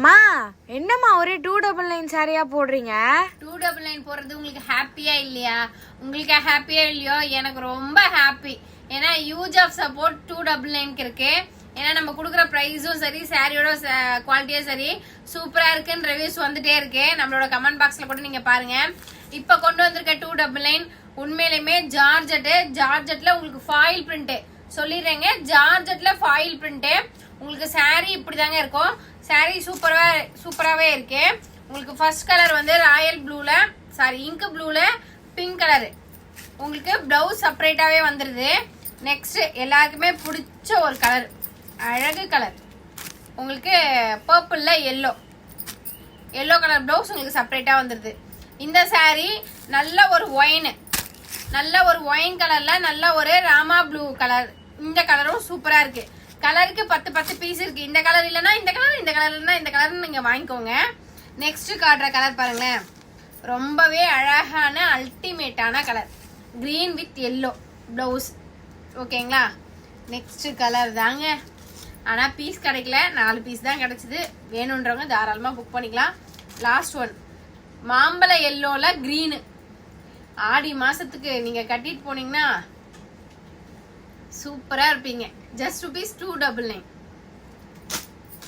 மா என்னம்மா ஒரே 299 சாரியா போடுறீங்க? 299 போடுறது உங்களுக்கு ஹாப்பியா இல்லையா? உங்களுக்கு ஹாப்பியா இல்லையோ, எனக்கு ரொம்ப ஹாப்பி. ஏன்னா யூஸ் ஆஃப் சப்போர்ட் 299 இருக்கு. ஏன்னா நம்ம கொடுக்குற ப்ரைஸும் சரி, சாரியோட குவாலிட்டியும் சரி சூப்பரா இருக்குன்னு ரிவ்யூஸ் வந்துட்டே இருக்கு. நம்மளோட கமெண்ட் பாக்ஸ்ல கூட நீங்க பாருங்க. இப்ப கொண்டு வந்திருக்க 299 உண்மையிலுமே ஜார்ஜெட்ல உங்களுக்கு ஃபாயில் பிரிண்ட் சொல்லிடுறேங்க. ஜார்ஜெட்ல ஃபாயில் பிரிண்ட். உங்களுக்கு சாரி இப்படிதாங்க இருக்கும். சாரி சூப்பராவே இருக்கு. உங்களுக்கு ஃபர்ஸ்ட் கலர் வந்து ராயல் ப்ளூல, சாரி இங்க் ப்ளூல பிங்க் கலர். உங்களுக்கு பிளவுஸ் செப்பரேட்டாவே வந்துருது. நெக்ஸ்ட் எல்லாருக்குமே பிடிச்ச ஒரு கலர், அழகு கலர். உங்களுக்கு பர்பிள்ல எல்லோ கலர் பிளவுஸ் உங்களுக்கு செப்பரேட்டா வந்துருது. இந்த சாரி நல்ல ஒரு ஒயின் கலர்ல நல்ல ஒரு ராமா ப்ளூ கலர். இந்த கலரும் சூப்பரா இருக்கு. கலருக்கு 10 பீஸ் இருக்கு. இந்த கலர் இல்லைன்னா இந்த கலர், இந்த கலர் இல்லைன்னா இந்த கலர் நீங்க வாங்கிக்கோங்க. நெக்ஸ்ட் காட்டுற கலர் பாருங்களேன், ரொம்பவே அழகான அல்டிமேட்டான colour. Green with yellow blouse. ஓகேங்களா? நெக்ஸ்ட் கலர் தாங்க. ஆனா பீஸ் கிடைக்கல, 4 பீஸ் தான் கிடைச்சது. வேணும்ன்றவங்க தாராளமா புக் பண்ணிக்கலாம். லாஸ்ட் ஒன் மாம்பழ எல்லோல கிரீனு. ஆடி மாசத்துக்கு நீங்க கட்டிட்டு போனீங்கன்னா சூப்பரா இருப்பீங்க. Just rupees 299.